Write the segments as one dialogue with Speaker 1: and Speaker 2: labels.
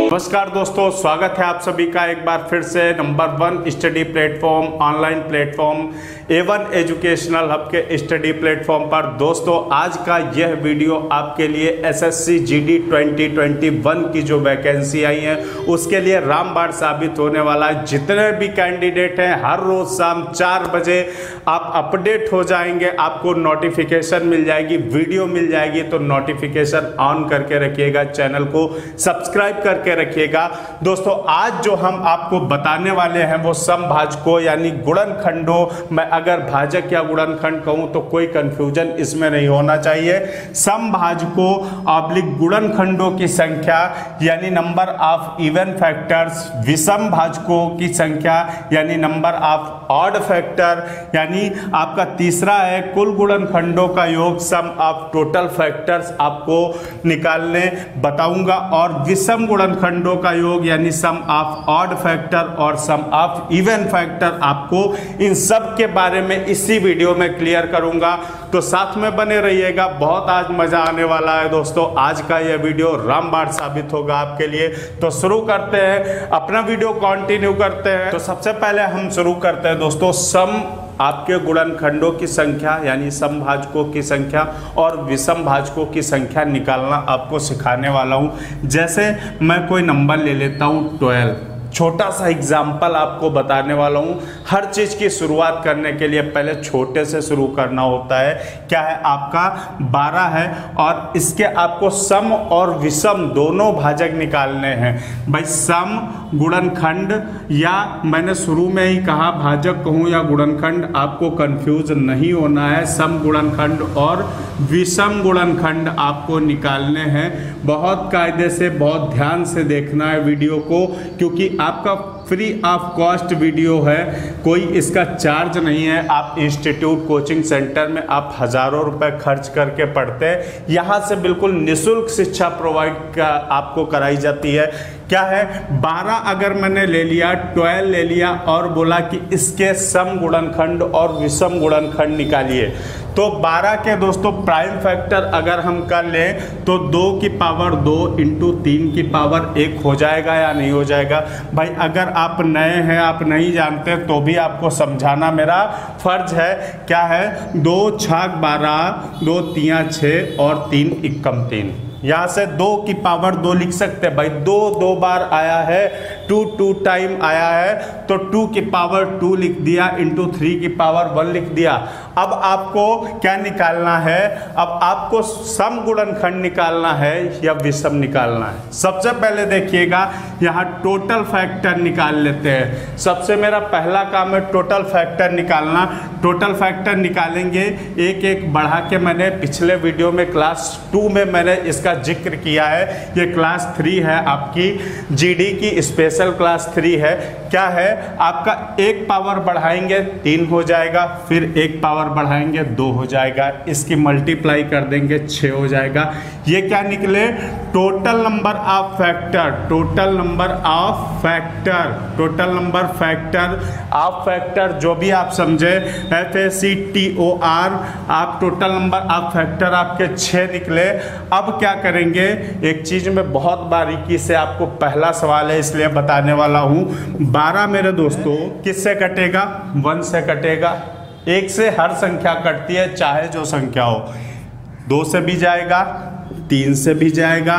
Speaker 1: नमस्कार दोस्तों, स्वागत है आप सभी का एक बार फिर से number 1 study platform, online platform A1 educational hub के स्टडी प्लेटफॉर्म पर। दोस्तों, आज का यह वीडियो आपके लिए SSC GD 2021 की जो वैकेंसी आई है उसके लिए रामबाण साबित होने वाला है। जितने भी कैंडिडेट हैं हर रोज शाम 4 बजे आप अपडेट हो जाएंगे, आपको नोटिफिकेशन मिल जाएगी, वीडियो मिल जाएगी। तो नोटिफिकेशन ऑन करके रखिएगा, चैनल को सब्सक्राइब करके रखिएगा। दोस्तों, आज जो हम आपको बताने वाले हैं वो समभाजकों यानी गुणनखंडों, मैं अगर भाजक या गुणनखंड कहूं तो कोई कंफ्यूजन इसमें नहीं होना चाहिए। समभाजकों ऑब्लिक गुणनखंडों की संख्या यानी नंबर ऑफ इवन फैक्टर्स, विषम भाजकों की संख्या यानी नंबर ऑफ ऑड फैक्टर, यानी आपका तीसरा है कुल गुणनखंडों का योग, सम ऑफ टोटल फैक्टर्स आपको निकालने बताऊंगा, और विषम गुणनखंडों का योग यानी सम ऑफ ऑड फैक्टर और सम ऑफ इवन फैक्टर आपको इन सब के बारे में इसी वीडियो में क्लियर करूंगा। तो साथ में बने रहिएगा, बहुत आज मजा आने वाला है दोस्तों। आज का यह वीडियो रामबाण साबित होगा आपके लिए। तो शुरू करते हैं, अपना वीडियो कंटिन्यू करते हैं। तो सबसे पहले हम शुरू करते हैं दोस्तों, सम आपके गुणनखंडों की संख्या यानी समभाजकों की संख्या और विषम भाजकों की संख्या निकालना आपको सिखाने वाला हूं। जैसे मैं कोई नंबर ले लेता हूं 12, छोटा सा एग्जाम्पल आपको बताने वाला हूं। हर चीज की शुरुआत करने के लिए पहले छोटे से शुरू करना होता है। क्या है, आपका 12 है और इसके आपको सम और विषम दोनों भाजक निकालने हैं। भाई सम गुणनखंड, या मैंने शुरू में ही कहा भाजक कहूं या गुणनखंड, आपको कंफ्यूज नहीं होना है। सम गुणनखंड और विषम गुणनखंड आपको निकालने हैं। बहुत कायदे से, बहुत ध्यान से देखना है वीडियो को, क्योंकि आपका फ्री ऑफ कॉस्ट वीडियो है, कोई इसका चार्ज नहीं है। आप इंस्टीट्यूट कोचिंग सेंटर में आप हजारों रुपए खर्च करके पढ़ते हैं, यहाँ से बिल्कुल निःशुल्क शिक्षा प्रोवाइड आपको कराई जाती है। क्या है, 12 अगर मैंने ले लिया, 12 ले लिया और बोला कि इसके सम गुणनखंड और विषम गुणनखंड निकालिए, तो 12 के दोस्तों प्राइम फैक्टर अगर हम कर लें तो 2 की पावर 2 इंटू 3 की पावर 1 हो जाएगा या नहीं हो जाएगा। भाई अगर आप नए हैं, आप नहीं जानते, तो भी आपको समझाना मेरा फर्ज है। क्या है, 2 छाक 12, 2 तिया 6 और 3 इक्कम 3, यहाँ से 2 की पावर 2 लिख सकते हैं। भाई 2 बार आया है, 2 टाइम आया है, तो 2 की पावर 2 लिख दिया इंटू 3 की पावर 1 लिख दिया। अब आपको क्या निकालना है, अब आपको सम गुणनखंड निकालना है या विषम निकालना है। सबसे पहले देखिएगा, यहाँ टोटल फैक्टर निकाल लेते हैं। सबसे मेरा पहला काम है टोटल फैक्टर निकालना। टोटल फैक्टर निकालेंगे, एक एक बढ़ा के, मैंने पिछले वीडियो में क्लास 2 में मैंने इसका जिक्र किया है। ये क्लास 3 है, आपकी GD की स्पेशल क्लास 3 है। क्या है, आपका 1 पावर बढ़ाएंगे 3 हो जाएगा, फिर 1 पावर बढ़ाएंगे 2 हो जाएगा, इसकी मल्टीप्लाई कर देंगे 6 हो जाएगा। ये क्या निकले, total number of factor, total number of factor, total number factor of factor, जो भी आप समझे, FACTOR, आप टोटल नंबर ऑफ फैक्टर आपके 6 निकले। अब क्या करेंगे, एक चीज में बहुत बारीकी से आपको, पहला सवाल है इसलिए बताने वाला हूं। 12 मेरे दोस्तों किससे कटेगा, 1 से कटेगा। 1 से हर संख्या कटती है, चाहे जो संख्या हो। 2 से भी जाएगा, 3 से भी जाएगा,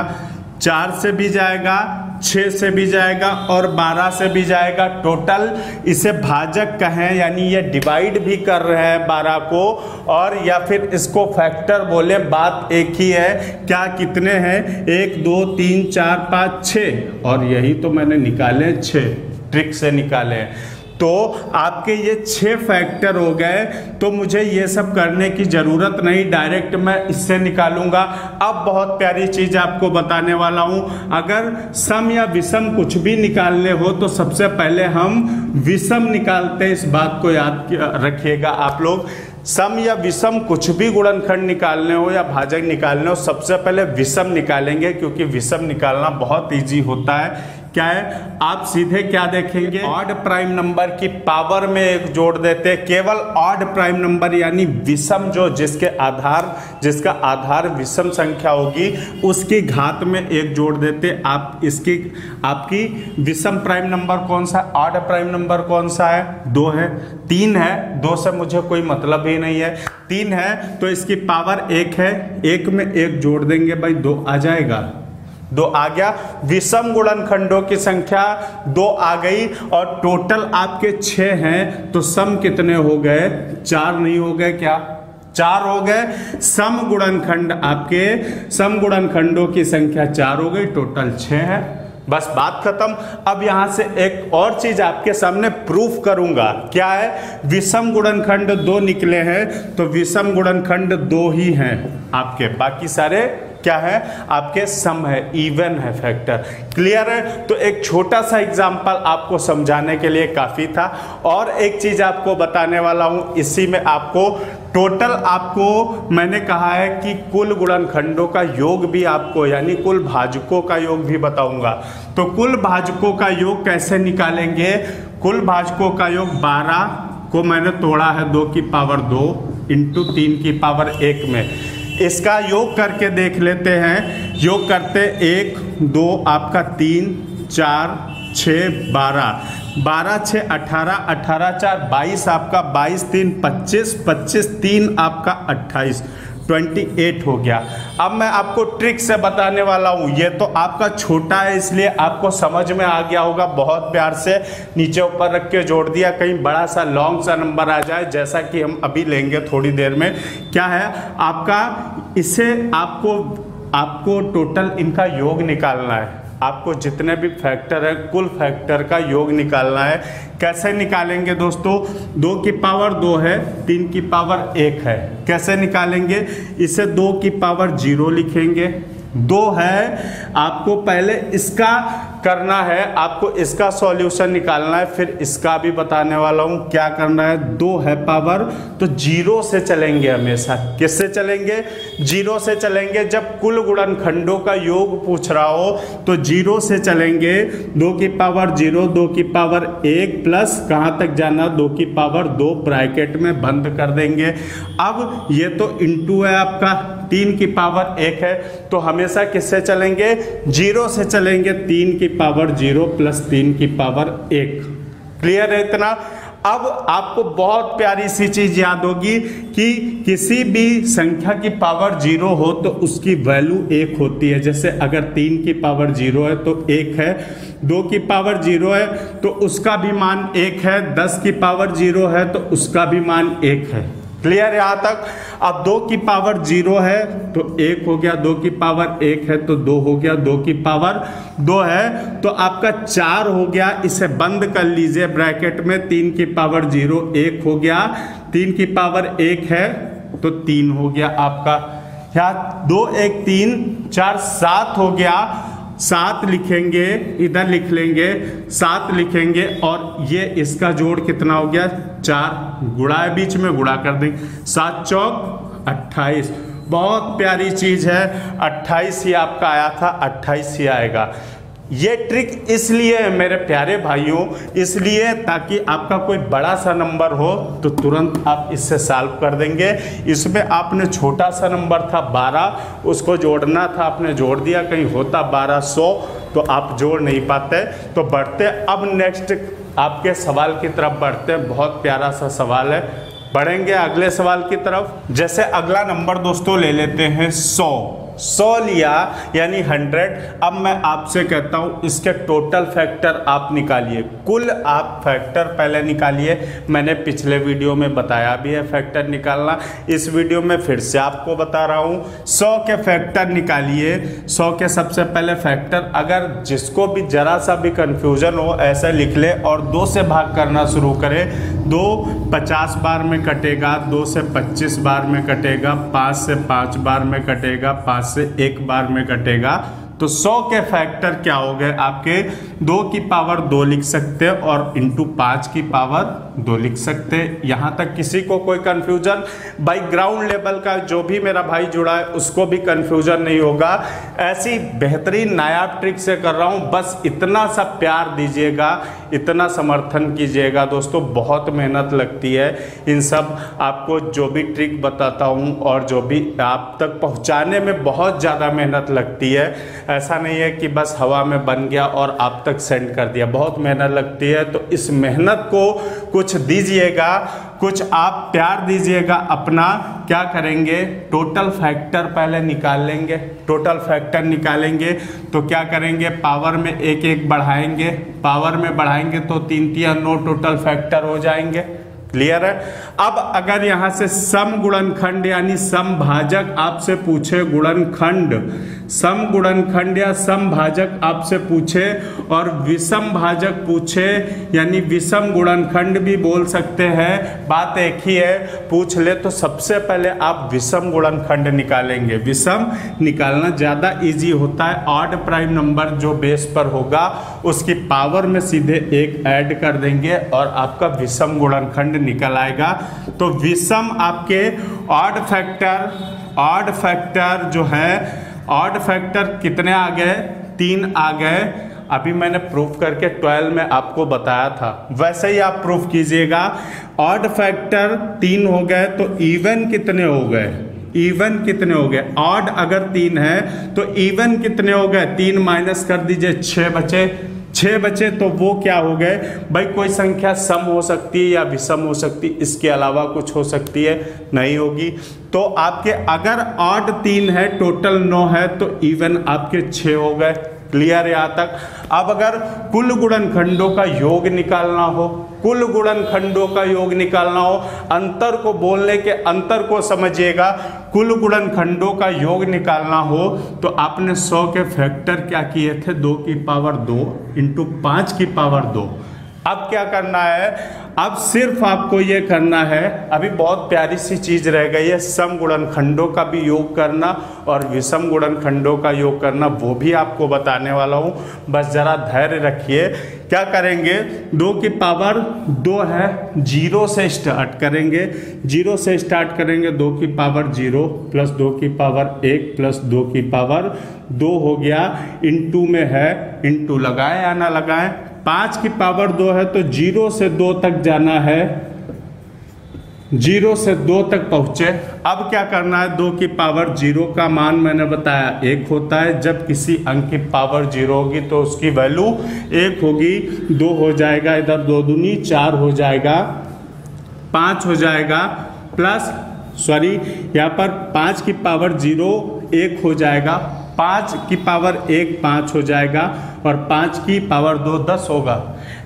Speaker 1: 4 से भी जाएगा, 6 से भी जाएगा और 12 से भी जाएगा। टोटल इसे भाजक कहें, यानी ये डिवाइड भी कर रहे हैं 12 को, और या फिर इसको फैक्टर बोले, बात एक ही है। क्या कितने हैं, 1 2 3 4 5 6, और यही तो मैंने निकाले 6, ट्रिक से निकाले। तो आपके ये 6 फैक्टर हो गए, तो मुझे ये सब करने की जरूरत नहीं, डायरेक्ट मैं इससे निकालूंगा। अब बहुत प्यारी चीज आपको बताने वाला हूं, अगर सम या विषम कुछ भी निकालने हो तो सबसे पहले हम विषम निकालते हैं। इस बात को याद रखिएगा आप लोग। सम या विषम कुछ भी गुणनखंड निकालने हो या भाजक निकालने हो, सबसे पहले विषम निकालेंगे, क्योंकि विषम निकालना बहुत ईजी होता है। क्या है, आप सीधे क्या देखेंगे, ऑड प्राइम नंबर की पावर में एक जोड़ देते हैं। केवल ऑड प्राइम नंबर यानी विषम, जो जिसका आधार विषम संख्या होगी उसकी घात में एक जोड़ देते। आपकी विषम प्राइम नंबर कौन सा है, ऑड प्राइम नंबर कौन सा है, 2 है, 3 है, 2 से मुझे कोई मतलब ही नहीं है, 3 है तो इसकी पावर 1 है, 1 में 1 जोड़ देंगे भाई, 2 आ जाएगा, 2 आ गया। विषम गुणनखंडों की संख्या 2 आ गई और टोटल आपके 6 हैं, तो सम कितने हो गए, 4 नहीं हो गए क्या, 4 हो गए। सम गुणनखंडों की संख्या 4 हो गई, टोटल 6 है, बस बात खत्म। अब यहां से एक और चीज आपके सामने प्रूफ करूंगा, क्या है, विषम गुणनखंड 2 निकले हैं, तो विषम गुणनखंड 2 ही हैं आपके, बाकी सारे क्या है आपके सम है, इवन है, फैक्टर। क्लियर है। तो एक छोटा सा एग्जांपल आपको समझाने के लिए काफी था। और एक चीज आपको बताने वाला हूं, इसी में आपको टोटल मैंने कहा है कि कुल गुणनखंडों का योग भी आपको, यानी कुल भाजकों का योग भी बताऊंगा। तो कुल भाजकों का योग कैसे निकालेंगे, कुल भाजकों का योग 12 को मैंने तोड़ा है 2 की पावर 2 इंटू 3 की पावर 1 में, इसका योग करके देख लेते हैं। योग करते 1 2 आपका 3 4 6 12, 12 6 18, 18 4 22 आपका, 22 3 25, 25 3 आपका 28, 28 हो गया। अब मैं आपको ट्रिक से बताने वाला हूँ, ये तो आपका छोटा है इसलिए आपको समझ में आ गया होगा, बहुत प्यार से नीचे ऊपर रख के जोड़ दिया, कहीं बड़ा सा लॉन्ग सा नंबर आ जाए, जैसा कि हम अभी लेंगे थोड़ी देर में। क्या है आपका, इससे आपको टोटल इनका योग निकालना है, आपको जितने भी फैक्टर है कुल फैक्टर का योग निकालना है। कैसे निकालेंगे दोस्तों, 2 की पावर 2 है, 3 की पावर 1 है, कैसे निकालेंगे, इसे 2 की पावर 0 लिखेंगे, 2 है, आपको पहले इसका करना है, आपको इसका सॉल्यूशन निकालना है, फिर इसका भी बताने वाला हूं क्या करना है। 2 है पावर, तो 0 से चलेंगे हमेशा, किससे चलेंगे, 0 से चलेंगे। जब कुल गुणनखंडों का योग पूछ रहा हो तो 0 से चलेंगे, 2 की पावर 0, 2 की पावर 1 प्लस कहाँ तक जाना, 2 की पावर 2 ब्रैकेट में बंद कर देंगे। अब ये तो इंटू है आपका, 3 की पावर 1 है, तो हमेशा किससे चलेंगे, 0 से चलेंगे, 3 की पावर 0 प्लस 3 की पावर 1। क्लियर है इतना। अब आपको बहुत प्यारी सी चीज याद होगी कि किसी भी संख्या की पावर 0 हो तो उसकी वैल्यू 1 होती है। जैसे अगर 3 की पावर 0 है तो 1 है, 2 की पावर 0 है तो उसका भी मान 1 है, 10 की पावर 0 है तो उसका भी मान 1 है। क्लियर है यहाँ तक। अब 2 की पावर 0 है तो 1 हो गया, 2 की पावर 1 है तो 2 हो गया, 2 की पावर 2 है तो आपका 4 हो गया। इसे बंद कर लीजिए ब्रैकेट में, 3 की पावर 0 1 हो गया, 3 की पावर 1 है तो 3 हो गया आपका। यहाँ 2 1 3 4 7 हो गया, 7 लिखेंगे, इधर लिख लेंगे 7 लिखेंगे और ये इसका जोड़ कितना हो गया 4, गुणा है बीच में, गुणा कर देंगे, 7 चौक 28। बहुत प्यारी चीज है, 28 ही आपका आया था, 28 ही आएगा। ये ट्रिक इसलिए है मेरे प्यारे भाइयों, इसलिए ताकि आपका कोई बड़ा सा नंबर हो तो तुरंत आप इससे सॉल्व कर देंगे। इसमें आपने छोटा सा नंबर था 12, उसको जोड़ना था, आपने जोड़ दिया, कहीं होता 1200 तो आप जोड़ नहीं पाते। तो बढ़ते अब नेक्स्ट आपके सवाल की तरफ बढ़ते हैं। बहुत प्यारा सा सवाल है, बढ़ेंगे अगले सवाल की तरफ। जैसे अगला नंबर दोस्तों ले लेते हैं 100 लिया यानी 100। अब मैं आपसे कहता हूं इसके टोटल फैक्टर आप निकालिए, कुल आप फैक्टर पहले निकालिए। मैंने पिछले वीडियो में बताया भी है फैक्टर निकालना, इस वीडियो में फिर से आपको बता रहा हूं। 100 के फैक्टर निकालिए। 100 के सबसे पहले फैक्टर, अगर जिसको भी जरा सा भी कंफ्यूजन हो ऐसे लिख ले और 2 से भाग करना शुरू करे। 2 50 बार में कटेगा, 2 से 25 बार में कटेगा, 5 से 5 बार में कटेगा, 5 से 1 बार में कटेगा, तो 100 के फैक्टर क्या हो गए आपके 2 की पावर 2 लिख सकते हैं और इंटू 5 की पावर 2 लिख सकते हैं। यहां तक किसी को कोई कंफ्यूजन? भाई ग्राउंड लेवल का जो भी मेरा भाई जुड़ा है उसको भी कंफ्यूजन नहीं होगा। ऐसी बेहतरीन नायाब ट्रिक से कर रहा हूं, बस इतना सा प्यार दीजिएगा, इतना समर्थन कीजिएगा दोस्तों। बहुत मेहनत लगती है इन सब आपको जो भी ट्रिक बताता हूं और जो भी आप तक पहुंचाने में बहुत ज़्यादा मेहनत लगती है। ऐसा नहीं है कि बस हवा में बन गया और आप तक सेंड कर दिया, बहुत मेहनत लगती है। तो इस मेहनत को कुछ दीजिएगा, कुछ आप प्यार दीजिएगा अपना। क्या करेंगे? टोटल फैक्टर पहले निकाल लेंगे। टोटल फैक्टर निकालेंगे तो क्या करेंगे? पावर में एक एक बढ़ाएंगे, पावर में बढ़ाएंगे तो 3 3 9 टोटल फैक्टर हो जाएंगे। क्लियर है? अब अगर यहां से सम गुणनखंड यानी समभाजक आपसे पूछे, गुणनखंड सम गुणनखंड या समभाजक आपसे पूछे और विषम भाजक पूछे यानी विषम गुणनखंड भी बोल सकते हैं, बात एक ही है। पूछ ले तो सबसे पहले आप विषम गुणनखंड निकालेंगे। विषम निकालना ज़्यादा इजी होता है। ऑड प्राइम नंबर जो बेस पर होगा उसकी पावर में सीधे 1 ऐड कर देंगे और आपका विषम गुणनखंड निकल आएगा। तो विषम आपके ऑड फैक्टर जो है, ऑड फैक्टर कितने आ गए? 3 आ गए। अभी मैंने प्रूफ करके 12 में आपको बताया था, वैसे ही आप प्रूफ कीजिएगा। ऑड फैक्टर 3 हो गए तो इवन कितने हो गए? इवन कितने हो गए? ऑड अगर 3 है तो इवन कितने हो गए? 3 माइनस कर दीजिए, 6 बचे। 6 बचे तो वो क्या हो गए भाई? कोई संख्या सम हो सकती है या विषम हो सकती है, इसके अलावा कुछ हो सकती है? नहीं होगी। तो आपके अगर ऑड 3 है, टोटल 9 है तो इवन आपके 6 हो गए। क्लियर यहाँ तक? अब अगर कुल गुणनखंडों का योग निकालना हो, कुल गुणनखंडों का योग निकालना हो, अंतर को बोलने के अंतर को समझिएगा। कुल गुणनखंडों का योग निकालना हो तो आपने 100 के फैक्टर क्या किए थे? 2 की पावर 2 इंटू 5 की पावर 2। अब क्या करना है? अब सिर्फ आपको ये करना है, अभी बहुत प्यारी सी चीज रह गई है, सम गुणनखंडों का भी योग करना और विषम गुणनखंडों का योग करना, वो भी आपको बताने वाला हूँ। बस जरा धैर्य रखिए। क्या करेंगे? 2 की पावर 2 है, 0 से स्टार्ट करेंगे। 0 से स्टार्ट करेंगे, 2 की पावर 0 प्लस 2 की पावर 1 प्लस 2 की पावर 2 हो गया। इंटू में है, इंटू लगाएं या ना लगाएं? 5 की पावर 2 है तो 0 से 2 तक जाना है, 0 से 2 तक पहुंचे। अब क्या करना है? 2 की पावर 0 का मान मैंने बताया 1 होता है। जब किसी अंक की पावर 0 होगी तो उसकी वैल्यू 1 होगी। 2 हो जाएगा, इधर 2 दूनी 4 हो जाएगा, 5 हो जाएगा, प्लस सॉरी यहाँ पर 5 की पावर 0 1 हो जाएगा, 5 की पावर 1 5 हो जाएगा और 5 की पावर 2 10 होगा।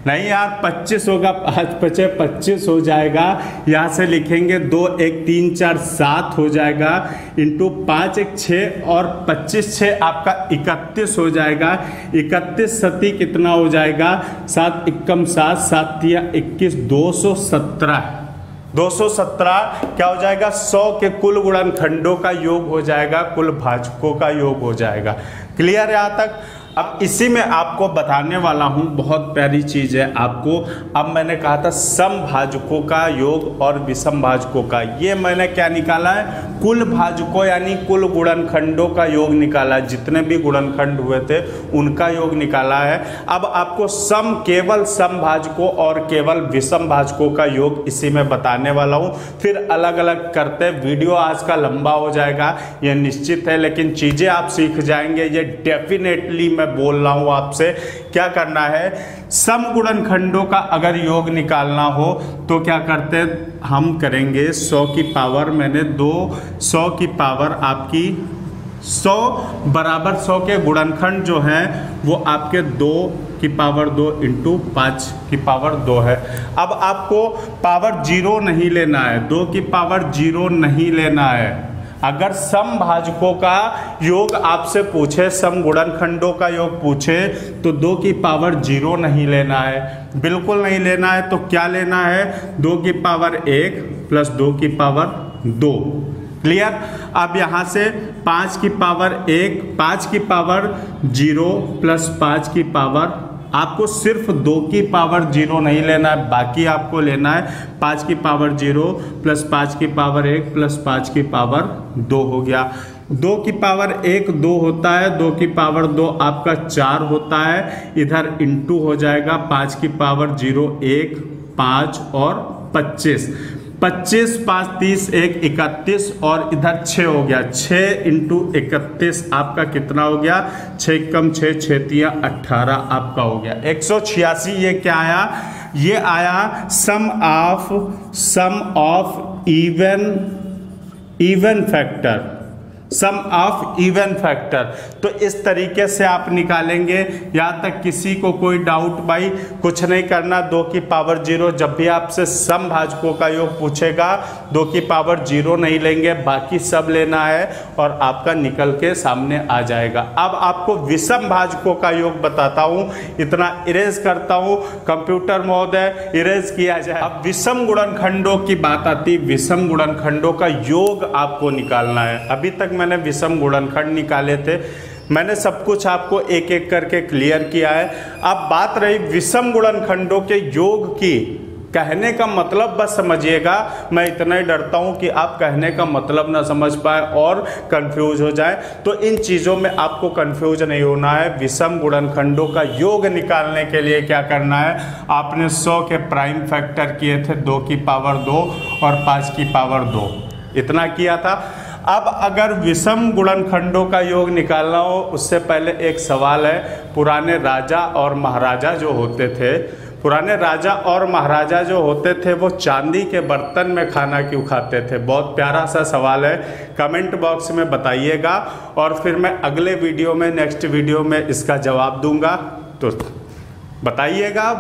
Speaker 1: नहीं यार 25 होगा, 5 बचे 25 हो जाएगा। यहाँ से लिखेंगे 2 1 3 4 7 हो जाएगा, इंटू 5 1 6 और 25 6 आपका 31 हो जाएगा। 31 सती कितना हो जाएगा? 7 एकम 7 7 21 217। 217 क्या हो जाएगा? 100 के कुल गुणनखंडों का योग हो जाएगा, कुल भाजकों का योग हो जाएगा। क्लियर है यहाँ तक? अब इसी में आपको बताने वाला हूं, बहुत प्यारी चीज है आपको। अब मैंने कहा था समभाजकों का योग और विषम भाजकों का, ये मैंने क्या निकाला है? कुल भाजकों यानी कुल गुणनखंडों का योग निकाला है। जितने भी गुणनखंड हुए थे उनका योग निकाला है। अब आपको केवल समभाजकों और केवल विषम भाजकों का योग इसी में बताने वाला हूं। फिर अलग अलग करते, वीडियो आज का लंबा हो जाएगा ये निश्चित है, लेकिन चीजें आप सीख जाएंगे, ये डेफिनेटली मैं बोल रहा हूं आपसे। क्या करना है? सम गुणनखंडों का अगर योग निकालना हो तो क्या करते हैं हम? करेंगे 100 की पावर, मैंने 100 की पावर आपकी 100 बराबर 100 के गुणनखंड जो हैं वो आपके 2 की पावर 2 इंटू 5 की पावर 2 है। अब आपको पावर 0 नहीं लेना है, 2 की पावर 0 नहीं लेना है। अगर समभाजकों का योग आपसे पूछे, सम गुणनखंडों का योग पूछे तो 2 की पावर 0 नहीं लेना है, बिल्कुल नहीं लेना है। तो क्या लेना है? 2 की पावर 1 प्लस 2 की पावर 2 क्लियर। अब यहाँ से 5 की पावर 1, 5 की पावर 0 प्लस 5 की पावर, आपको सिर्फ 2 की पावर 0 नहीं लेना है, बाकी आपको लेना है 5 की पावर 0 प्लस 5 की पावर 1 प्लस 5 की पावर 2 हो गया। 2 की पावर 1 2 होता है, 2 की पावर 2 आपका 4 होता है, इधर इंटू हो जाएगा 5 की पावर 0 1 5 और 25, 25 5 30 1 31 और इधर 6 हो गया, 6 इंटू 31 आपका कितना हो गया, 6 कम 6 6 तिया 18 आपका हो गया 186। ये क्या आया, ये आया sum of even factor, sum of even factor. तो इस तरीके से आप निकालेंगे। यहाँ तक किसी को कोई डाउट? भाई कुछ नहीं करना, 2 की पावर 0, जब भी आपसे सम भाजकों का योग पूछेगा 2 की पावर 0 नहीं लेंगे, बाकी सब लेना है और आपका निकल के सामने आ जाएगा। अब आपको विषम भाजकों का योग बताता हूँ, इतना इरेज करता हूँ, कंप्यूटर महोदय इरेज किया जाए। अब विषम गुणनखंडों की बात आती, विषम गुणनखंडों का योग आपको निकालना है। अभी तक मैंने विषम गुणनखंड निकाले थे, मैंने सब कुछ आपको एक एक करके क्लियर किया है। अब बात रही विषम गुणनखंडों के योग की, कहने का मतलब बस समझिएगा, मैं इतना ही डरता हूं कि आप कहने का मतलब ना समझ पाए और कंफ्यूज हो जाए, तो इन चीज़ों में आपको कंफ्यूज नहीं होना है। विषम गुणनखंडों का योग निकालने के लिए क्या करना है, आपने 100 के प्राइम फैक्टर किए थे, 2 की पावर 2 और 5 की पावर 2, इतना किया था। अब अगर विषम गुणनखंडों का योग निकालना हो, उससे पहले एक सवाल है, पुराने राजा और महाराजा जो होते थे, पुराने राजा और महाराजा जो होते थे वो चांदी के बर्तन में खाना क्यों खाते थे? बहुत प्यारा सा सवाल है, कमेंट बॉक्स में बताइएगा और फिर मैं अगले वीडियो में, नेक्स्ट वीडियो में इसका जवाब दूंगा, तो बताइएगा।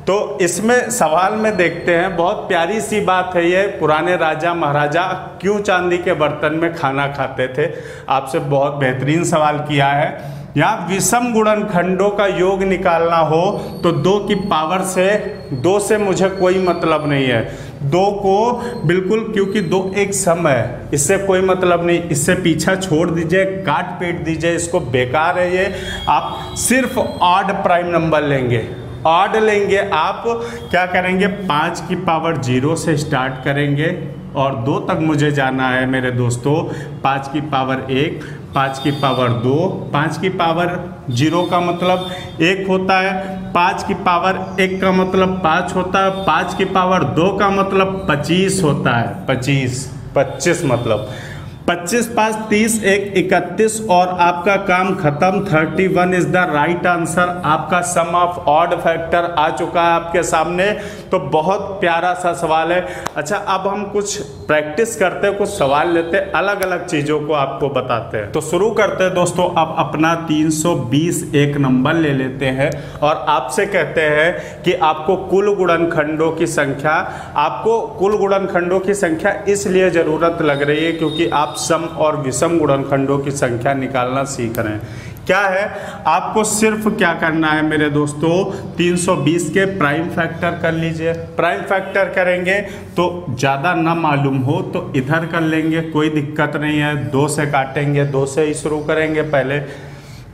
Speaker 1: तो इसमें सवाल में देखते हैं, बहुत प्यारी सी बात है ये, पुराने राजा महाराजा क्यों चांदी के बर्तन में खाना खाते थे? आपसे बहुत बेहतरीन सवाल किया है। यहाँ विषम गुणनखंडों का योग निकालना हो तो 2 की पावर से, 2 से मुझे कोई मतलब नहीं है, 2 को बिल्कुल, क्योंकि 2 एक सम है, इससे कोई मतलब नहीं, इससे पीछा छोड़ दीजिए, काट पीट दीजिए, इसको बेकार है ये। आप सिर्फ ऑड प्राइम नंबर लेंगे, ऑड लेंगे, आप क्या करेंगे, 5 की पावर 0 से स्टार्ट करेंगे और 2 तक मुझे जाना है मेरे दोस्तों। 5 की पावर 1, 5 की पावर 2, 5 की पावर 0 का मतलब 1 होता है, 5 की पावर 1 का मतलब 5 होता है, 5 की पावर 2 का मतलब 25 होता है, 25 मतलब 25 5 30 1 31 और आपका काम खत्म। 31 इज द राइट आंसर। आपका सम ऑफ ऑड फैक्टर आ चुका है आपके सामने। तो बहुत प्यारा सा सवाल है। अच्छा, अब हम कुछ प्रैक्टिस करते हैं, कुछ सवाल लेते हैं, अलग अलग चीज़ों को आपको बताते हैं। तो शुरू करते हैं दोस्तों। अब अपना 320 एक नंबर ले लेते हैं और आपसे कहते हैं कि आपको कुल गुणनखंडों की संख्या, आपको कुल गुणनखंडों की संख्या इसलिए ज़रूरत लग रही है क्योंकि आप सम और विषम गुणनखंडों की संख्या निकालना सीख रहे हैं। क्या है, आपको सिर्फ क्या करना है मेरे दोस्तों, 320 के प्राइम फैक्टर कर लीजिए। प्राइम फैक्टर करेंगे तो ज़्यादा ना मालूम हो तो इधर कर लेंगे, कोई दिक्कत नहीं है। 2 से काटेंगे, 2 से ही शुरू करेंगे। पहले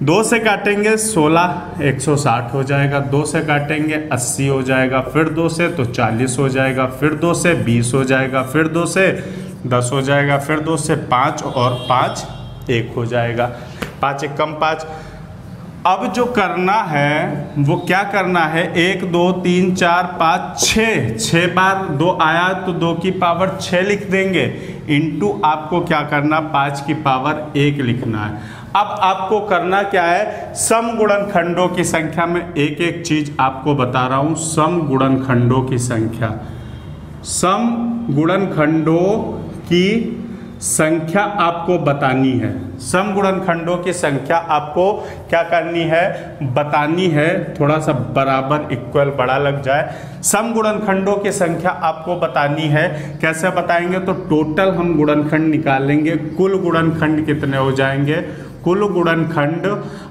Speaker 1: 2 से काटेंगे 16 160 हो जाएगा, 2 से काटेंगे 80 हो जाएगा, फिर 2 से तो 40 हो जाएगा, फिर 2 से 20 हो जाएगा, फिर 2 से 10 हो जाएगा, फिर 2 से 5 और 5 1 हो जाएगा। 5 1 कम 5। अब जो करना है वो क्या करना है, 1 2 3 4 5 6 बार 2 आया तो 2 की पावर 6 लिख देंगे, इनटू आपको क्या करना, 5 की पावर 1 लिखना है। अब आपको करना क्या है, सम गुणनखंडों की संख्या में एक एक चीज आपको बता रहा हूं। सम गुणनखंडों की संख्या, सम गुणनखंडों की संख्या आपको बतानी है। सम गुणनखंडों की संख्या आपको क्या करनी है, बतानी है। थोड़ा सा बराबर इक्वल बड़ा लग जाए। सम गुणनखंडों की संख्या आपको बतानी है। कैसे बताएंगे, तो टोटल हम गुणनखंड निकालेंगे। कुल गुणनखंड कितने हो जाएंगे, कुल गुणनखंड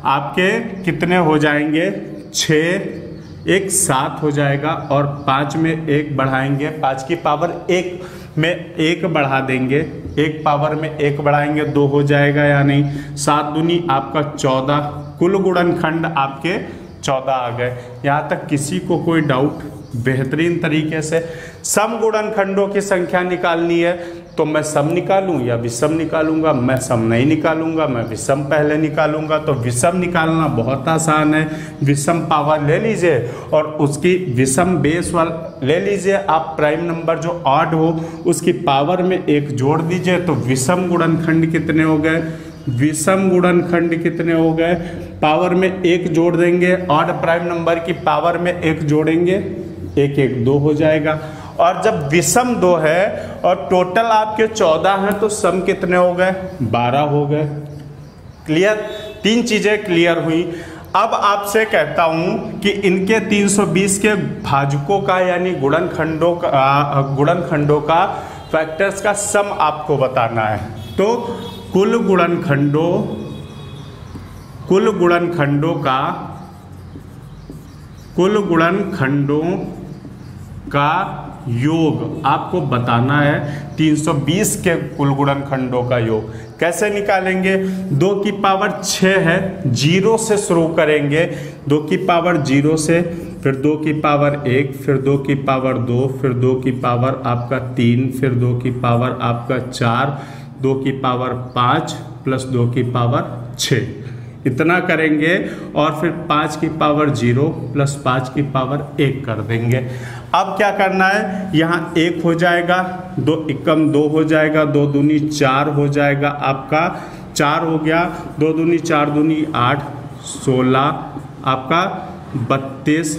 Speaker 1: आपके कितने हो जाएंगे, 6 1 7 हो जाएगा और 5 में 1 बढ़ाएंगे, 5 की पावर 1 में 1 बढ़ा देंगे, 1 पावर में 1 बढ़ाएंगे 2 हो जाएगा या नहीं। 7 दूनी आपका 14, कुल गुणनखंड आपके 14 आ गए। यहाँ तक किसी को कोई डाउट? बेहतरीन तरीके से सम गुणनखंडों की संख्या निकालनी है तो मैं सम निकालूं या विषम निकालूंगा? मैं सम नहीं निकालूंगा, मैं विषम पहले निकालूंगा। तो विषम निकालना बहुत आसान है। विषम पावर ले लीजिए और उसकी विषम बेस वाला ले लीजिए आप, प्राइम नंबर जो ऑड हो उसकी पावर में 1 जोड़ दीजिए। तो विषम गुणनखंड कितने हो गए? विषम गुणनखंड कितने हो गए? पावर में 1 जोड़ देंगे, ऑड प्राइम नंबर की पावर में 1 जोड़ेंगे, 1 1 2 हो जाएगा। और जब विषम 2 है और टोटल आपके 14 हैं तो सम कितने हो गए? 12 हो गए। क्लियर? 3 चीजें क्लियर हुई। अब आपसे कहता हूं कि इनके 320 के भाजकों का यानी गुणनखंडों का फैक्टर्स का सम आपको बताना है। तो कुल गुणनखंडों का योग आपको बताना है। 320 के कुल गुणनखंडों का योग कैसे निकालेंगे? 2 की पावर 6 है, 0 से शुरू करेंगे। 2 की पावर 0 से, फिर 2 की पावर 1, फिर 2 की पावर 2, फिर 2 की पावर आपका 3, फिर 2 की पावर आपका 4, 2 की पावर 5 प्लस 2 की पावर 6, इतना करेंगे। और फिर 5 की पावर 0 प्लस 5 की पावर 1 कर देंगे। अब क्या करना है? यहाँ 1 हो जाएगा, 2 एकम 2 हो जाएगा, 2 दूनी 4 हो जाएगा, आपका 4 हो गया, 2 दूनी 4 दूनी 8, 16 आपका 32,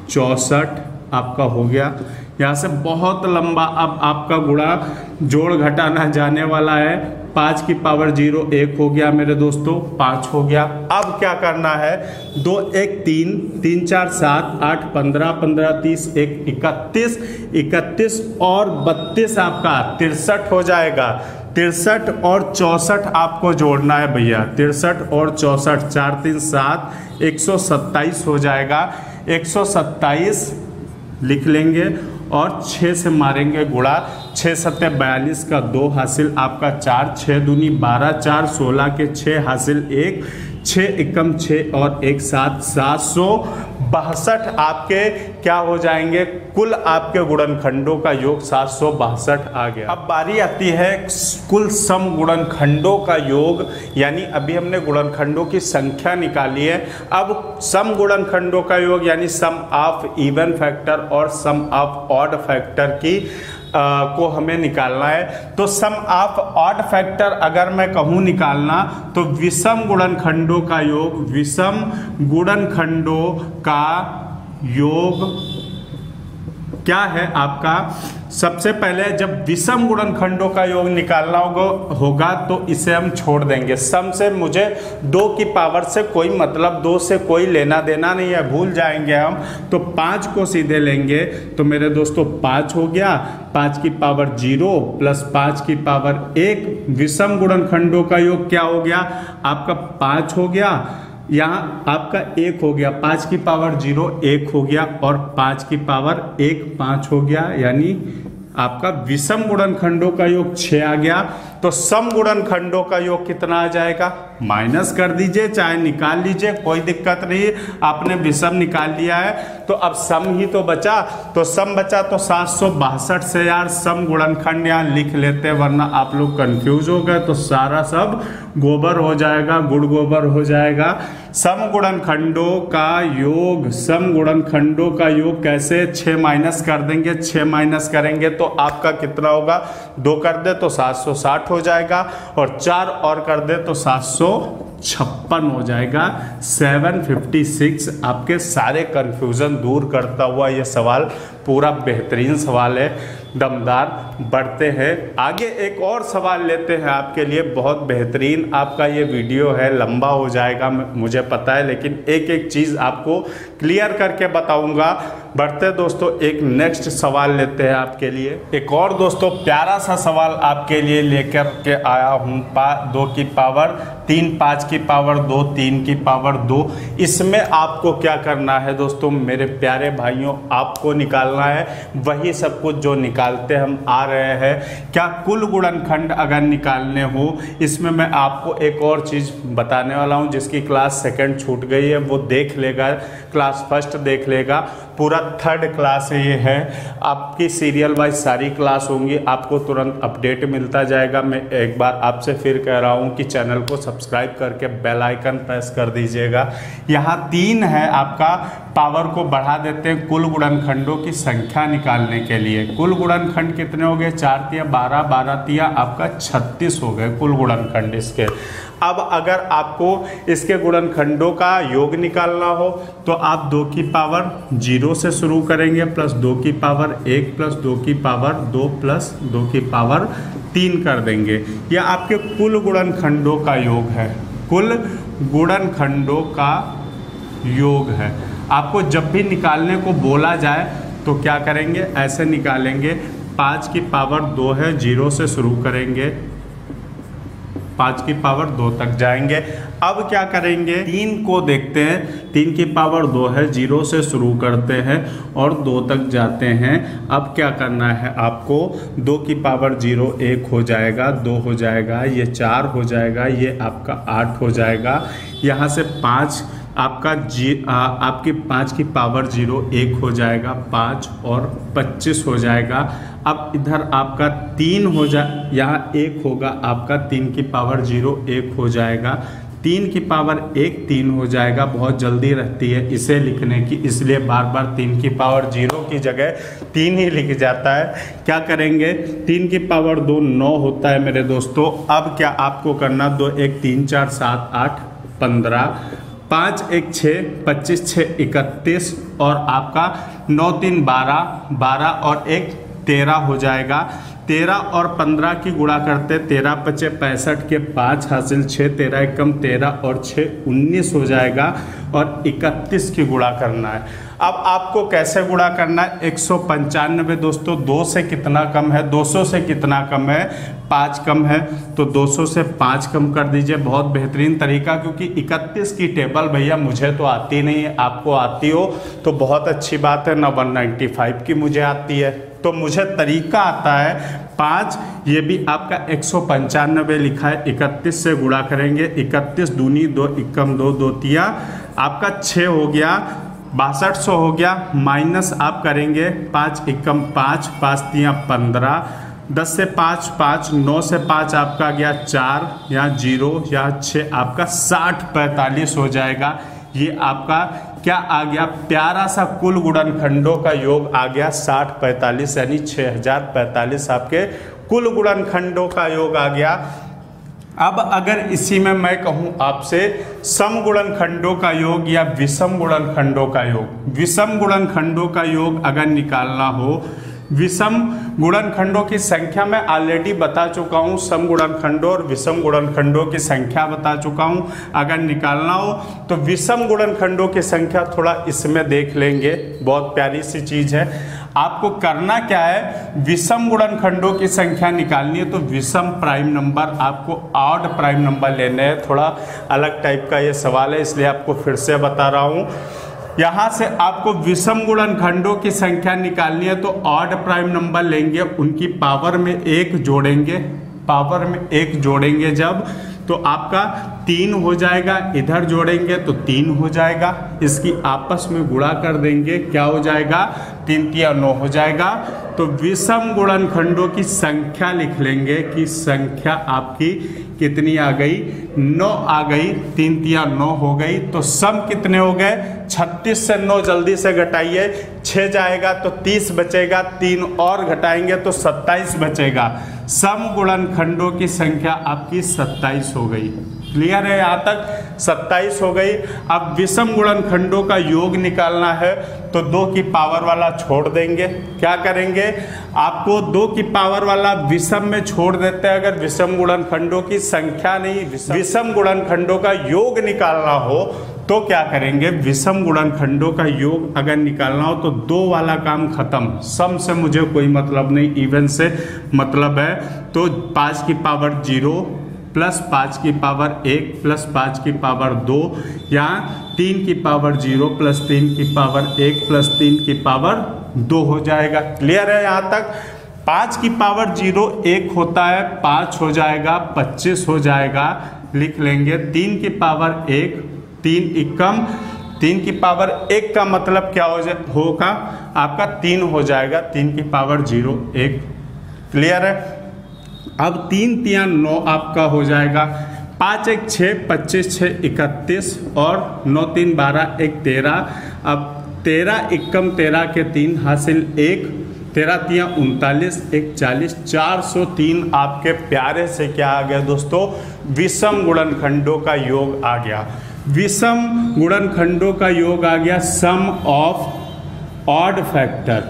Speaker 1: 64 आपका हो गया। यहाँ से बहुत लंबा अब आपका गुणा जोड़ घटाना जाने वाला है। 5 की पावर 0 1 हो गया मेरे दोस्तों, 5 हो गया। अब क्या करना है? 2 1 3, 3 4 7 8 15, 15 30 1 31, 31 और 32 आपका 63 हो जाएगा। 63 और 64 आपको जोड़ना है भैया। 63 और 64, 4 3 7, 127 हो जाएगा। 127 लिख लेंगे और 6 से मारेंगे गुणा। 6 सत्ते 42 का 2 हासिल आपका 4, 6 दूनी 12, 4 16 के 6 हासिल 1, 6 एकम 6 और 1 7, 762 आपके क्या हो जाएंगे? कुल आपके गुणनखंडों का योग 762 आ गया। अब बारी आती है कुल सम गुणनखंडों का योग, यानी अभी हमने गुणनखंडों की संख्या निकाली है। अब सम गुणनखंडों का योग यानी सम ऑफ इवन फैक्टर और सम ऑफ ऑड फैक्टर की को हमें निकालना है। तो सम ऑफ ऑड फैक्टर अगर मैं कहूँ निकालना तो विषम गुणनखंडों का योग, विषम गुणनखंडों का योग क्या है आपका? सबसे पहले जब विषम गुणनखंडों का योग निकालना होगा तो इसे हम छोड़ देंगे। सम से मुझे 2 की पावर से कोई मतलब, 2 से कोई लेना देना नहीं है, भूल जाएंगे हम। तो 5 को सीधे लेंगे तो मेरे दोस्तों 5 हो गया। 5 की पावर 0 प्लस 5 की पावर 1, विषम गुणनखंडों का योग क्या हो गया आपका? 5 हो गया। यहाँ आपका 1 हो गया, 5 की पावर 0 1 हो गया और 5 की पावर 1 5 हो गया, यानी आपका विषम गुणनखंडों का योग 6 आ गया। तो सम गुणनखंडों का योग कितना आ जाएगा? माइनस कर दीजिए, चाहे निकाल लीजिए, कोई दिक्कत नहीं। आपने विषम निकाल लिया है तो अब सम ही तो बचा। तो सम बचा तो 762 से यार सम गुणनखंड यहाँ लिख लेते, वरना आप लोग कंफ्यूज हो गए तो सारा सब गोबर हो जाएगा, गुड़ गोबर हो जाएगा। सम गुणनखंडों का योग, सम गुणनखंडों का योग कैसे? 6 माइनस कर देंगे, 6 माइनस करेंगे तो आपका कितना होगा? 2 कर दे तो 760 हो जाएगा और 4 और कर दे तो 756 हो जाएगा। 756 आपके सारे कंफ्यूजन दूर करता हुआ ये सवाल पूरा बेहतरीन सवाल है, दमदार। बढ़ते हैं आगे, एक और सवाल लेते हैं आपके लिए, बहुत बेहतरीन। आपका ये वीडियो है, लंबा हो जाएगा मुझे पता है, लेकिन एक एक चीज़ आपको क्लियर करके बताऊंगा। बढ़ते दोस्तों एक नेक्स्ट सवाल लेते हैं आपके लिए। एक और दोस्तों प्यारा सा सवाल आपके लिए लेकर के आया हूँ। 2 की पावर 3, 5 की पावर 2, 3 की पावर 2। इसमें आपको क्या करना है दोस्तों मेरे प्यारे भाइयों, आपको निकालना है वही सब कुछ जो निकालते हम आ रहे हैं। क्या कुल गुणनखंड अगर निकालने हो, इसमें मैं आपको एक और चीज़ बताने वाला हूँ जिसकी क्लास 2nd छूट गई है, वो देख लेगा, क्लास 1st देख लेगा। पूरा 3rd क्लास ये है, आपकी सीरियल वाइज सारी क्लास होंगी, आपको तुरंत अपडेट मिलता जाएगा। मैं एक बार आपसे फिर कह रहा हूँ कि चैनल को सब्सक्राइब करके बेल आइकन प्रेस कर दीजिएगा। यहाँ 3 है, आपका पावर को बढ़ा देते हैं कुल गुणनखंडों की संख्या निकालने के लिए। कुल गुणनखंड कितने हो गए? 4 तिया 12, 12 तिया आपका 36 हो गए कुल गुणनखंड इसके। अब अगर आपको इसके गुणनखंडों का योग निकालना हो तो आप 2 की पावर 0 से शुरू करेंगे, प्लस 2 की पावर 1, प्लस 2 की पावर 2, प्लस 2 की पावर 3 कर देंगे। यह आपके कुल गुणनखंडों का योग है, कुल गुणनखंडों का योग है। आपको जब भी निकालने को बोला जाए तो क्या करेंगे, ऐसे निकालेंगे। 5 की पावर 2 है, 0 से शुरू करेंगे, 5 की पावर 2 तक जाएंगे। अब क्या करेंगे, 3 को देखते हैं। 3 की पावर 2 है, 0 से शुरू करते हैं और 2 तक जाते हैं। अब क्या करना है आपको, 2 की पावर 0 1 हो जाएगा, 2 हो जाएगा, ये 4 हो जाएगा, ये आपका 8 हो जाएगा। यहाँ से 5 आपका आपकी 5 की पावर 0 1 हो जाएगा, 5 और 25 हो जाएगा। अब इधर आपका 3 हो जाए, यहाँ 1 होगा, आपका 3 की पावर 0 1 हो जाएगा, 3 की पावर 1 3 हो जाएगा। बहुत जल्दी रहती है इसे लिखने की, इसलिए बार बार 3 की पावर 0 की जगह 3 ही लिख जाता है। क्या करेंगे, 3 की पावर 2 9 होता है मेरे दोस्तों। अब क्या आपको करना, 2 1 3 4 7 8 15, 5 1 6 25 6 31 और आपका 9 3 12, 12 और 1 13 हो जाएगा। 13 और 15 की गुणा करते, 13 5 65 के 5 हासिल 6, 13 एकम 13 और 6 19 हो जाएगा और 31 की गुणा करना है। अब आपको कैसे गुणा करना है, 195 दोस्तों 2 से कितना कम है, 200 से कितना कम है, 5 कम है, तो 200 से 5 कम कर दीजिए। बहुत बेहतरीन तरीका, क्योंकि 31 की टेबल भैया मुझे तो आती नहीं है, आपको आती हो तो बहुत अच्छी बात है ना। 195 की मुझे आती है, तो मुझे तरीका आता है 5, ये भी आपका 195 लिखा है, 31 से गुणा करेंगे। 31 दूनी 2 एकम 2, 2 तिया आपका 6 हो गया, 6200 हो गया। माइनस आप करेंगे 5 एकम 5, 5 तिया 15, 10 से 5 5, 9 से 5 आपका गया 4, यहाँ 0 या 6 आपका 60 45 हो जाएगा। ये आपका क्या आ गया, प्यारा सा कुल गुणनखंडों का योग आ गया 60 45, यानी 6045 आपके कुल गुणनखंडों का योग आ गया। अब अगर इसी में मैं कहूं आपसे सम गुणनखंडों का योग या विषम गुणनखंडों का योग, विषम गुणनखंडों का योग अगर निकालना हो, विषम गुणनखंडों की संख्या मैं ऑलरेडी बता चुका हूँ, सम गुणनखंडों और विषम गुणनखंडों की संख्या बता चुका हूँ। अगर निकालना हो तो विषम गुणनखंडों की संख्या थोड़ा इसमें देख लेंगे, बहुत प्यारी सी चीज़ है। आपको करना क्या है, विषम गुणनखंडों की संख्या निकालनी है तो विषम प्राइम नंबर, आपको ऑड प्राइम नंबर लेने हैं। थोड़ा अलग टाइप का ये सवाल है, इसलिए आपको फिर से बता रहा हूँ। यहाँ से आपको विषम गुणनखंडों की संख्या निकालनी है तो ऑड प्राइम नंबर लेंगे, उनकी पावर में 1 जोड़ेंगे, पावर में 1 जोड़ेंगे जब, तो आपका 3 हो जाएगा, इधर जोड़ेंगे तो 3 हो जाएगा, इसकी आपस में गुणा कर देंगे, क्या हो जाएगा, 3 तिया 9 हो जाएगा। तो विषम गुणनखंडों की संख्या लिख लेंगे कि संख्या आपकी कितनी आ गई, 9 आ गई, 3 तिया 9 हो गई। तो सम कितने हो गए, 36 से 9 जल्दी से घटाइए, 6 जाएगा तो 30 बचेगा, 3 और घटाएंगे तो 27 बचेगा। सम गुणनखंडों की संख्या आपकी 27 हो गई। क्लियर है, यहाँ तक 27 हो गई। अब विषम गुणनखंडों का योग निकालना है तो 2 की पावर वाला छोड़ देंगे। क्या करेंगे, आपको 2 की पावर वाला विषम में छोड़ देते हैं। अगर विषम गुणनखंडों की संख्या नहीं, विषम गुणनखंडों का योग निकालना हो तो क्या करेंगे, विषम गुणनखंडों का योग अगर निकालना हो तो 2 वाला काम खत्म, सम से मुझे कोई मतलब नहीं, इवन से मतलब है। तो 5 की पावर 0 प्लस 5 की पावर 1 प्लस 5 की पावर 2, यहाँ 3 की पावर 0 प्लस 3 की पावर 1 प्लस 3 की पावर 2 हो जाएगा। क्लियर है यहाँ तक? 5 की पावर 0 1 होता है, 5 हो जाएगा, 25 हो जाएगा, लिख लेंगे। 3 की पावर 1, 3 एकम, 3 की पावर 1 का मतलब क्या होगा आपका 3 हो जाएगा, 3 की पावर 0 1। क्लियर है? अब 3 तिया 9 आपका हो जाएगा, 5 1 6, 25 6 31 और 9 3 12 1 13। अब 13 एकम 13 के 3 हासिल 1, 13 तिया 39 1 40, 403 आपके प्यारे से क्या आ गया दोस्तों, विषम गुणनखंडों का योग आ गया। विषम गुणनखंडों का योग आ गया, sum of odd factor,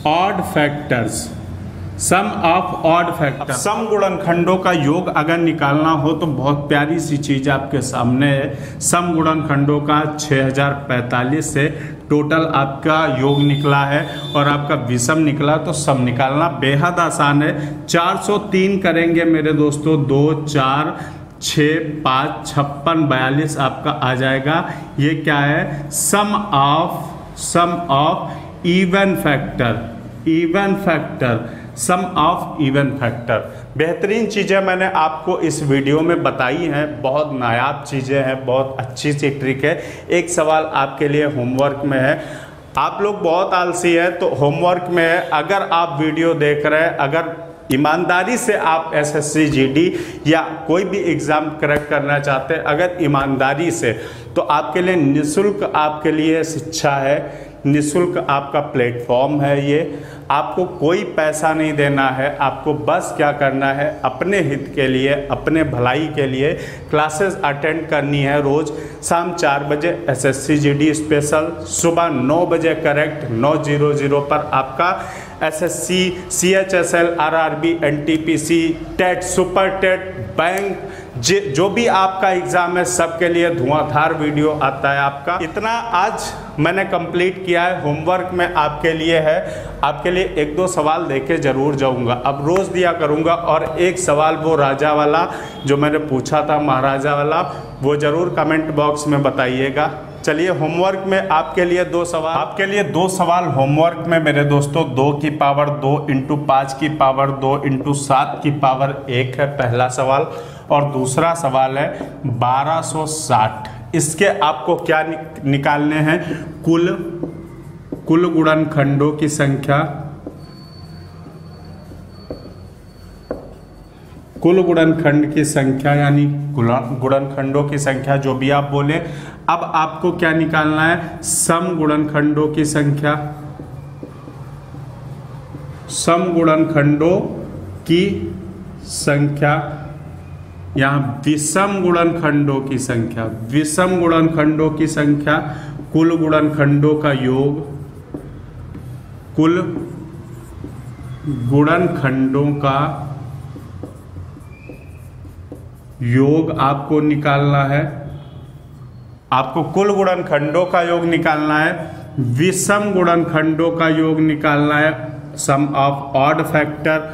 Speaker 1: odd factors, sum of odd factor. सम गुणनखंडों का योग अगर निकालना हो तो बहुत प्यारी सी चीज आपके सामने है। सम गुणनखंडों का 6045 से टोटल आपका योग निकला है और आपका विषम निकला, तो सम निकालना बेहद आसान है। 403 करेंगे मेरे दोस्तों, 2 4 6 5 56 42 आपका आ जाएगा। ये क्या है, sum of even factor, even factor, sum of even factor. बेहतरीन चीज़ें मैंने आपको इस वीडियो में बताई हैं, बहुत नायाब चीज़ें हैं, बहुत अच्छी सी ट्रिक है। एक सवाल आपके लिए होमवर्क में है, आप लोग बहुत आलसी है तो होमवर्क में है, अगर आप वीडियो देख रहे हैं, अगर ईमानदारी से आप एसएससी जीडी या कोई भी एग्ज़ाम क्रैक करना चाहते हैं, अगर ईमानदारी से, तो आपके लिए निःशुल्क आपके लिए शिक्षा है, निःशुल्क आपका प्लेटफॉर्म है ये। आपको कोई पैसा नहीं देना है, आपको बस क्या करना है, अपने हित के लिए, अपने भलाई के लिए क्लासेस अटेंड करनी है। रोज़ शाम 4 बजे एसएससी जीडी स्पेशल, सुबह 9 बजे करेक्ट 9:00 पर आपका SSC, CHSL, RRB, NTPC, TET, super TET, bank, जो भी आपका एग्ज़ाम है सबके लिए धुआंधार वीडियो आता है आपका। इतना आज मैंने कंप्लीट किया है। होमवर्क में आपके लिए है, आपके लिए 1-2 सवाल देके ज़रूर जाऊंगा, अब रोज़ दिया करूंगा। और एक सवाल वो राजा वाला जो मैंने पूछा था, महाराजा वाला, वो ज़रूर कमेंट बॉक्स में बताइएगा। चलिए होमवर्क में आपके लिए 2 सवाल, आपके लिए 2 सवाल होमवर्क में मेरे दोस्तों। 2 की पावर 2 इंटू 5 की पावर 2 इंटू 7 की पावर 1 है पहला सवाल, और दूसरा सवाल है 1260। इसके आपको क्या निकालने हैं, कुल गुणनखंडों की संख्या, कुल गुणनखंड की संख्या यानी गुणनखंडों की संख्या, जो भी आप बोले। अब आपको क्या निकालना है, सम गुणनखंडों की संख्या, सम गुणनखंडों की संख्या, यहाँ विषम गुणनखंडों की संख्या, विषम गुणनखंडों की संख्या, कुल गुणनखंडों का योग, कुल गुणनखंडों का योग आपको निकालना है। आपको कुल गुणनखंडों का योग निकालना है, विषम गुणनखंडों का योग निकालना है, सम ऑफ ऑड फैक्टर,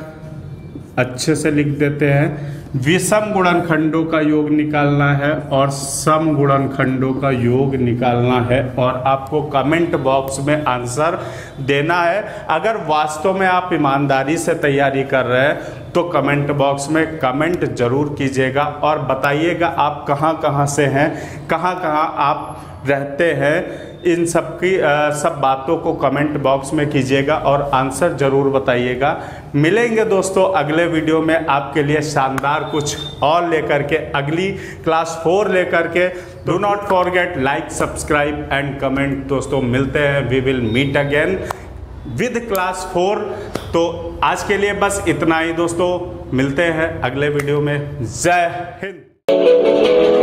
Speaker 1: अच्छे से लिख देते हैं, विषम गुणनखंडों का योग निकालना है और सम गुणनखंडों का योग निकालना है, और आपको कमेंट बॉक्स में आंसर देना है। अगर वास्तव में आप ईमानदारी से तैयारी कर रहे हैं तो कमेंट बॉक्स में कमेंट जरूर कीजिएगा और बताइएगा आप कहाँ से हैं, कहाँ आप रहते हैं। इन सब की सब बातों को कमेंट बॉक्स में कीजिएगा और आंसर जरूर बताइएगा। मिलेंगे दोस्तों अगले वीडियो में आपके लिए शानदार कुछ और लेकर के, अगली क्लास 4 लेकर के। Do not forget like, subscribe and comment. दोस्तों मिलते हैं, we will meet again with class 4। तो आज के लिए बस इतना ही दोस्तों, मिलते हैं अगले वीडियो में। जय हिंद।